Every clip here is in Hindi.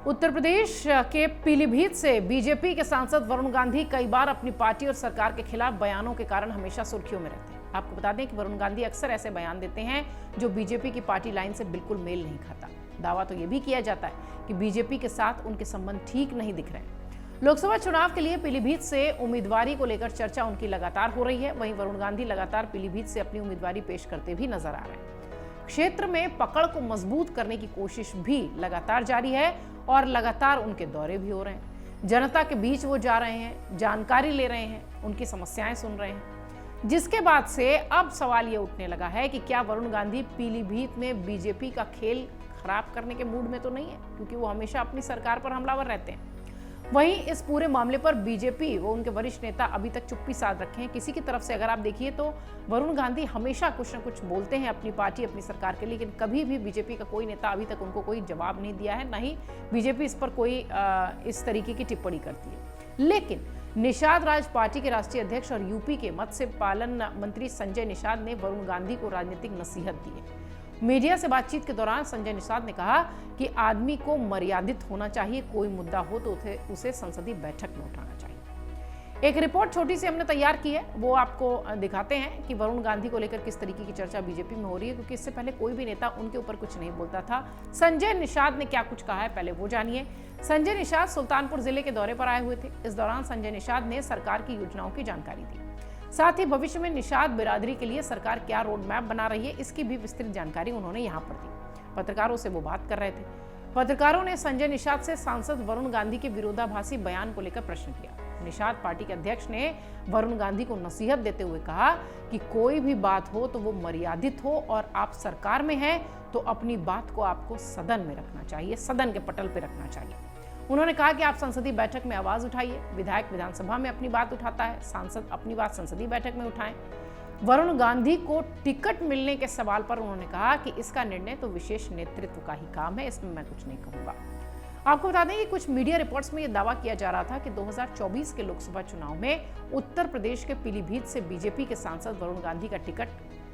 उत्तर प्रदेश के पीलीभीत से बीजेपी के सांसद वरुण गांधी कई बार अपनी पार्टी और सरकार के खिलाफ बयानों के कारण हमेशा सुर्खियों में रहते हैं। आपको बता दें कि वरुण गांधी अक्सर ऐसे बयान देते हैं जो बीजेपी की पार्टी लाइन से बिल्कुल मेल नहीं खाता। दावा तो यह भी किया जाता है कि बीजेपी के साथ उनके संबंध ठीक नहीं दिख रहे हैं। लोकसभा चुनाव के लिए पीलीभीत से उम्मीदवारी को लेकर चर्चा उनकी लगातार हो रही है। वहीं वरुण गांधी लगातार पीलीभीत से अपनी उम्मीदवारी पेश करते भी नजर आ रहे हैं। क्षेत्र में पकड़ को मजबूत करने की कोशिश भी लगातार जारी है और लगातार उनके दौरे भी हो रहे हैं। जनता के बीच वो जा रहे हैं, जानकारी ले रहे हैं, उनकी समस्याएं सुन रहे हैं, जिसके बाद से अब सवाल ये उठने लगा है कि क्या वरुण गांधी पीलीभीत में बीजेपी का खेल खराब करने के मूड में तो नहीं है, क्योंकि वो हमेशा अपनी सरकार पर हमलावर रहते हैं। वहीं इस पूरे मामले पर बीजेपी वो उनके वरिष्ठ नेता अभी तक चुप्पी साध रखे हैं। किसी की तरफ से अगर आप देखिए तो वरुण गांधी हमेशा कुछ न कुछ बोलते हैं अपनी पार्टी, अपनी सरकार के लिए, लेकिन कभी भी बीजेपी का कोई नेता अभी तक उनको कोई जवाब नहीं दिया है, ना ही बीजेपी इस पर कोई इस तरीके की टिप्पणी करती है। लेकिन निषाद राज पार्टी के राष्ट्रीय अध्यक्ष और यूपी के मत्स्य पालन मंत्री संजय निषाद ने वरुण गांधी को राजनीतिक नसीहत दी है। मीडिया से बातचीत के दौरान संजय निषाद ने कहा कि आदमी को मर्यादित होना चाहिए, कोई मुद्दा हो तो उसे संसदीय बैठक में उठाना चाहिए। एक रिपोर्ट छोटी सी हमने तैयार की है, वो आपको दिखाते हैं कि वरुण गांधी को लेकर किस तरीके की चर्चा बीजेपी में हो रही है, क्योंकि इससे पहले कोई भी नेता उनके ऊपर कुछ नहीं बोलता था। संजय निषाद ने क्या कुछ कहा है, पहले वो जानिए। संजय निषाद सुल्तानपुर जिले के दौरे पर आए हुए थे। इस दौरान संजय निषाद ने सरकार की योजनाओं की जानकारी दी। साथ ही भविष्य में निषाद बिरादरी के लिए सरकार क्या रोड मैप बना रही है, इसकी भी विस्तृत जानकारी उन्होंने यहाँ पर दी। पत्रकारों से वो बात कर रहे थे। पत्रकारों ने संजय निषाद से सांसद वरुण गांधी के विरोधाभासी बयान को लेकर प्रश्न किया। निषाद पार्टी के अध्यक्ष ने वरुण गांधी को नसीहत देते हुए कहा कि कोई भी बात हो तो वो मर्यादित हो, और आप सरकार में हैं तो अपनी बात को आपको सदन में रखना चाहिए, सदन के पटल पर रखना चाहिए। उन्होंने कहा कि आप संसदीय बैठक में आवाज उठाइए। विधायक विधानसभा में अपनी बात उठाता है, सांसद अपनी बात संसदीय बैठक में उठाएं। वरुण गांधी को टिकट मिलने के सवाल पर उन्होंने कहा कि इसका निर्णय तो विशेष नेतृत्व का ही काम है, इसमें मैं कुछ नहीं कहूंगा। आपको बता दें कि कुछ मीडिया रिपोर्ट्स में यह दावा किया जा रहा था कि 2024 के लोकसभा चुनाव में उत्तर प्रदेश के पीलीभीत से बीजेपी के सांसद वरुण गांधी का टिकट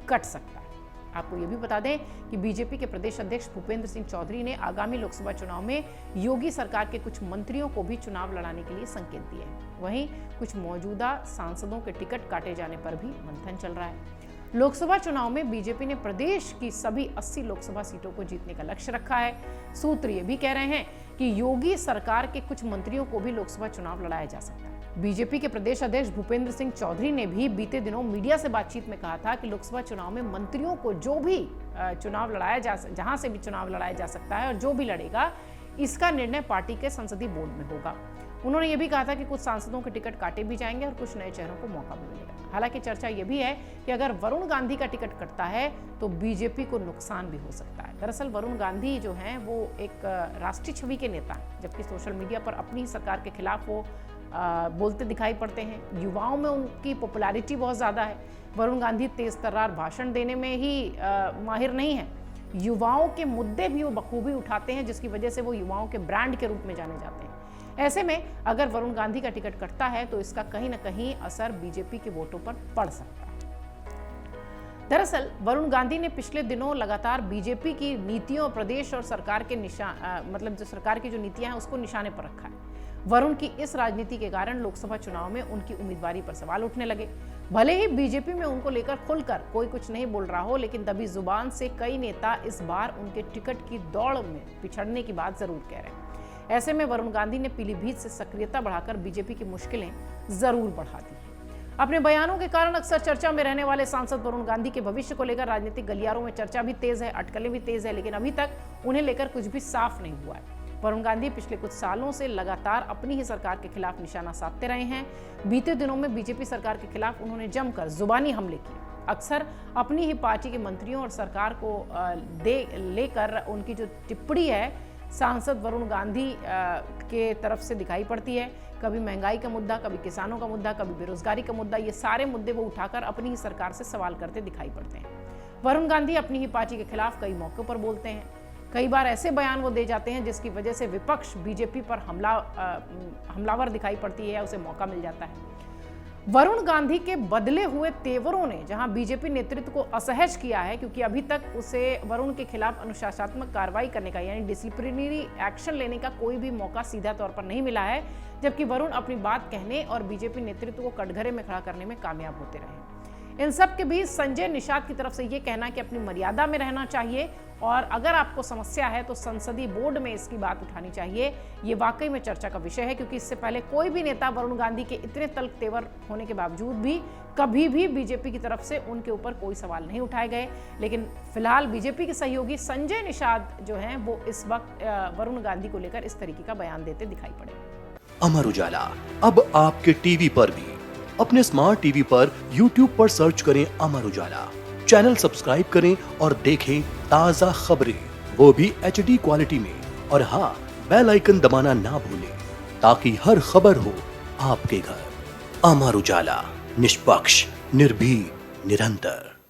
कट सकता है। आपको यह भी बता दें कि बीजेपी के प्रदेश अध्यक्ष भूपेंद्र सिंह चौधरी ने आगामी लोकसभा चुनाव में योगी सरकार के कुछ मंत्रियों को भी चुनाव लड़ाने के लिए संकेत दिए हैं। वहीं कुछ मौजूदा सांसदों के टिकट काटे जाने पर भी मंथन चल रहा है। लोकसभा चुनाव में बीजेपी ने प्रदेश की सभी 80 लोकसभा सीटों को जीतने का लक्ष्य रखा है। सूत्र ये भी कह रहे हैं कि योगी सरकार के कुछ मंत्रियों को भी लोकसभा चुनाव लड़ाया जा सकता है। बीजेपी के प्रदेश अध्यक्ष भूपेंद्र सिंह चौधरी ने भी बीते दिनों मीडिया से बातचीत में कहा था कि लोकसभा चुनाव में मंत्रियों को जो भी चुनाव लड़ाया जहां से भी चुनाव लड़ाया जा सकता है और जो भी लड़ेगा, इसका निर्णय पार्टी के संसदीय बोर्ड में होगा। उन्होंने ये भी कहा था कि कुछ सांसदों के टिकट काटे भी जाएंगे और कुछ नए चेहरों को मौका भी मिलेगा। हालांकि चर्चा ये भी है कि अगर वरुण गांधी का टिकट कटता है तो बीजेपी को नुकसान भी हो सकता है। दरअसल वरुण गांधी जो हैं वो एक राष्ट्रीय छवि के नेता हैं, जबकि सोशल मीडिया पर अपनी सरकार के खिलाफ वो बोलते दिखाई पड़ते हैं। युवाओं में उनकी पॉपुलैरिटी बहुत ज़्यादा है। वरुण गांधी तेज तर्रार भाषण देने में ही माहिर नहीं है, युवाओं के मुद्दे भी वो बखूबी उठाते हैं, जिसकी वजह से वो युवाओं के ब्रांड के रूप में जाने जाते हैं। ऐसे में अगर वरुण गांधी का टिकट कटता है तो इसका कहीं ना कहीं असर बीजेपी के वोटों पर पड़ सकता है। दरअसल वरुण गांधी ने पिछले दिनों लगातार बीजेपी की नीतियों, प्रदेश और सरकार के मतलब जो सरकार की जो नीतियां हैं उसको निशाने पर रखा है। वरुण की इस राजनीति के कारण लोकसभा चुनाव में उनकी उम्मीदवारी पर सवाल उठने लगे। भले ही बीजेपी में उनको लेकर खुलकर कोई कुछ नहीं बोल रहा हो, लेकिन दबी जुबान से कई नेता इस बार उनके टिकट की दौड़ में पिछड़ने की बात जरूर कह रहे हैं। ऐसे में वरुण गांधी ने पीलीभीत से सक्रियता बढ़ाकर बीजेपी की मुश्किलें जरूर बढ़ा दी। अपने बयानों के कारण अक्सर चर्चा में रहने वाले सांसद वरुण गांधी के भविष्य को लेकर राजनीतिक गलियारों में चर्चा भी तेज है, अटकलें भी तेज है, लेकिन अभी तक उन्हें लेकर कुछ भी साफ नहीं हुआ है। वरुण गांधी पिछले कुछ सालों से लगातार अपनी ही सरकार के खिलाफ निशाना साधते रहे हैं। बीते दिनों में बीजेपी सरकार के खिलाफ उन्होंने जमकर जुबानी हमले किए। अक्सर अपनी ही पार्टी के मंत्रियों और सरकार को लेकर उनकी जो टिप्पणी है सांसद वरुण गांधी के तरफ से दिखाई पड़ती है। कभी महंगाई का मुद्दा, कभी किसानों का मुद्दा, कभी बेरोजगारी का मुद्दा, ये सारे मुद्दे वो उठाकर अपनी ही सरकार से सवाल करते दिखाई पड़ते हैं। वरुण गांधी अपनी ही पार्टी के खिलाफ कई मौकों पर बोलते हैं। कई बार ऐसे बयान वो दे जाते हैं जिसकी वजह से विपक्ष बीजेपी पर हमलावर दिखाई पड़ती है या उसे मौका मिल जाता है। वरुण गांधी के बदले हुए तेवरों ने जहां बीजेपी नेतृत्व को असहज किया है, क्योंकि अभी तक उसे वरुण के खिलाफ अनुशासनात्मक कार्रवाई करने का यानी डिसिप्लिनरी एक्शन लेने का कोई भी मौका सीधा तौर पर नहीं मिला है, जबकि वरुण अपनी बात कहने और बीजेपी नेतृत्व को कटघरे में खड़ा करने में कामयाब होते रहे। इन सब के बीच संजय निषाद की तरफ से ये कहना कि अपनी मर्यादा में रहना चाहिए और अगर आपको समस्या है तो संसदीय बोर्ड में इसकी बात उठानी चाहिए। ये वाकई में चर्चा का विषय है, क्योंकि इससे पहले कोई भी नेता वरुण गांधी के इतने तल्ख तेवर होने के बावजूद भी कभी भी बीजेपी की तरफ से उनके ऊपर कोई सवाल नहीं उठाए गए। लेकिन फिलहाल बीजेपी के सहयोगी संजय निषाद जो हैं वो इस वक्त वरुण गांधी को लेकर इस तरीके का बयान देते दिखाई पड़े। अमर उजाला अब आपके टीवी पर भी। अपने स्मार्ट टीवी पर YouTube पर सर्च करें अमर उजाला, चैनल सब्सक्राइब करें और देखें ताजा खबरें, वो भी HD क्वालिटी में। और हाँ, बेल आइकन दबाना ना भूलें ताकि हर खबर हो आपके घर। अमर उजाला, निष्पक्ष, निर्भीक, निरंतर।